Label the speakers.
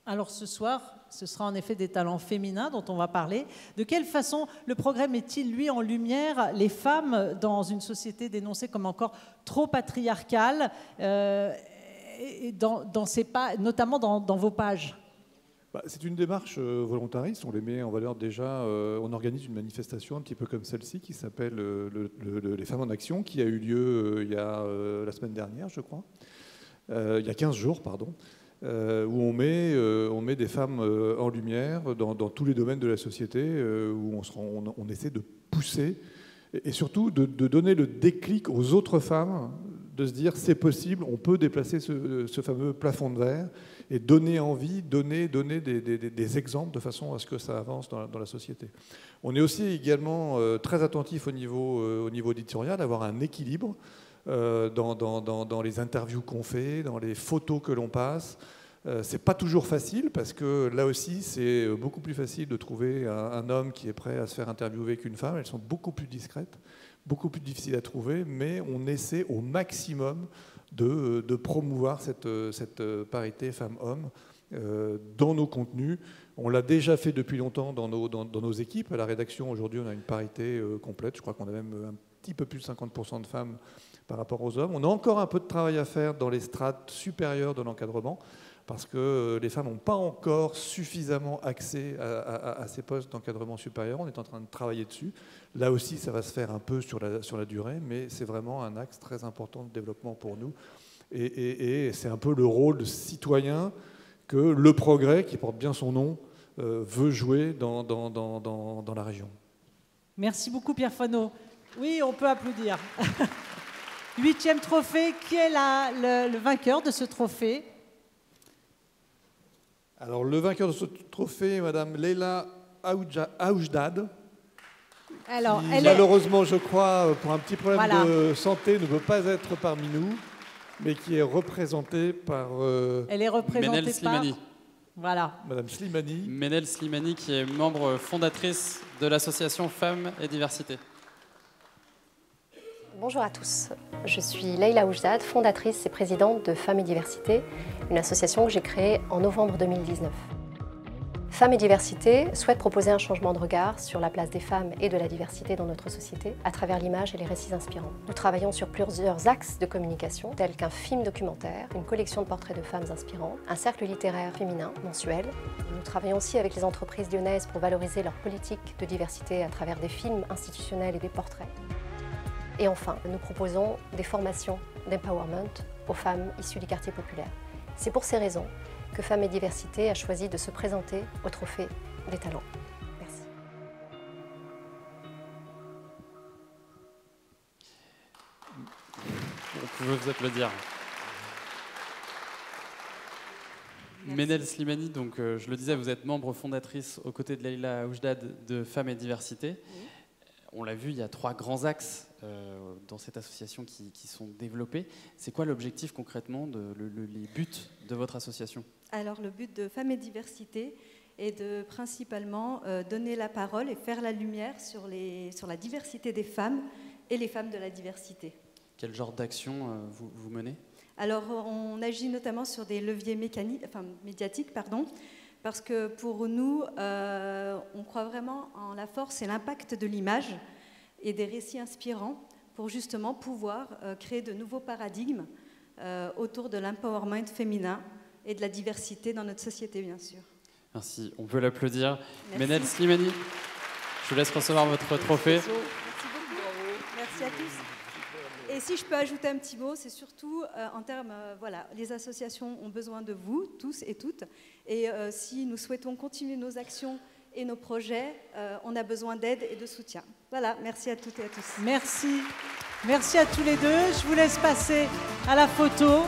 Speaker 1: Alors ce soir, ce sera en effet des talents féminins dont on va parler. De quelle façon le progrès met-il, lui, en lumière les femmes dans une société dénoncée comme encore trop patriarcale, et notamment dans vos pages?
Speaker 2: C'est une démarche volontariste, on les met en valeur déjà, on organise une manifestation un petit peu comme celle-ci qui s'appelle les Femmes en Action, qui a eu lieu il y a la semaine dernière, je crois, il y a 15 jours, pardon. Où on met des femmes en lumière dans tous les domaines de la société, où on essaie de pousser et surtout de donner le déclic aux autres femmes, de se dire c'est possible, on peut déplacer ce fameux plafond de verre et donner envie, donner des exemples de façon à ce que ça avance dans la société. On est aussi également très attentif au niveau éditorial, d'avoir un équilibre dans les interviews qu'on fait, dans les photos que l'on passe. C'est pas toujours facile parce que là aussi c'est beaucoup plus facile de trouver un homme qui est prêt à se faire interviewer qu'une femme. Elles sont beaucoup plus discrètes, beaucoup plus difficiles à trouver, mais on essaie au maximum de promouvoir cette parité femmes-hommes dans nos contenus. On l'a déjà fait depuis longtemps dans nos équipes. À la rédaction, aujourd'hui, on a une parité complète. Je crois qu'on a même un petit peu plus de 50% de femmes par rapport aux hommes. On a encore un peu de travail à faire dans les strates supérieures de l'encadrement, parce que les femmes n'ont pas encore suffisamment accès à ces postes d'encadrement supérieur. On est en train de travailler dessus. Là aussi, ça va se faire un peu sur la durée, mais c'est vraiment un axe très important de développement pour nous. Et c'est un peu le rôle de citoyen que le progrès, qui porte bien son nom, veut jouer dans la région.
Speaker 1: Merci beaucoup, Pierre Foineau. Oui, on peut applaudir. 8e trophée, qui est le vainqueur de ce trophée?
Speaker 2: Alors, le vainqueur de ce trophée, Madame Leila Aoujdad, qui, malheureusement, je crois, pour un petit problème de santé, ne peut pas être parmi nous, mais qui est représentée par...
Speaker 1: Elle est représentée
Speaker 3: Menel Slimani.
Speaker 1: Voilà.
Speaker 2: Madame Slimani.
Speaker 3: Menel Slimani, qui est membre fondatrice de l'association Femmes et Diversité.
Speaker 4: Bonjour à tous, je suis Leila Aoujdad, fondatrice et présidente de Femmes et Diversité, une association que j'ai créée en novembre 2019. Femmes et Diversité souhaite proposer un changement de regard sur la place des femmes et de la diversité dans notre société à travers l'image et les récits inspirants. Nous travaillons sur plusieurs axes de communication, tels qu'un film documentaire, une collection de portraits de femmes inspirantes, un cercle littéraire féminin mensuel. Nous travaillons aussi avec les entreprises lyonnaises pour valoriser leur politique de diversité à travers des films institutionnels et des portraits. Et enfin, nous proposons des formations d'empowerment aux femmes issues des quartiers populaires. C'est pour ces raisons que Femmes et Diversité a choisi de se présenter au Trophée des Talents. Merci.
Speaker 3: Vous pouvez vous applaudir. Menel Slimani, donc, je le disais, vous êtes membre fondatrice aux côtés de Leila Aoujdad de Femmes et Diversité. Oui. On l'a vu, il y a 3 grands axes dans cette association qui sont développés. C'est quoi l'objectif concrètement, les buts de votre association?
Speaker 5: Alors le but de Femmes et Diversité est de principalement donner la parole et faire la lumière sur la diversité des femmes et les femmes de la diversité.
Speaker 3: Quel genre d'action vous menez?
Speaker 5: Alors on agit notamment sur des leviers médiatiques, parce que pour nous, on croit vraiment en la force et l'impact de l'image et des récits inspirants pour justement pouvoir créer de nouveaux paradigmes autour de l'empowerment féminin et de la diversité dans notre société, bien sûr.
Speaker 3: Merci, on peut l'applaudir. Menel Slimani, je vous laisse recevoir votre trophée.
Speaker 5: Merci beaucoup, bravo. Merci à tous. Et si je peux ajouter un petit mot, c'est surtout en termes, voilà, les associations ont besoin de vous, tous et toutes, et si nous souhaitons continuer nos actions et nos projets, on a besoin d'aide et de soutien. Voilà, merci à toutes et à tous.
Speaker 1: Merci. Merci à tous les deux. Je vous laisse passer à la photo.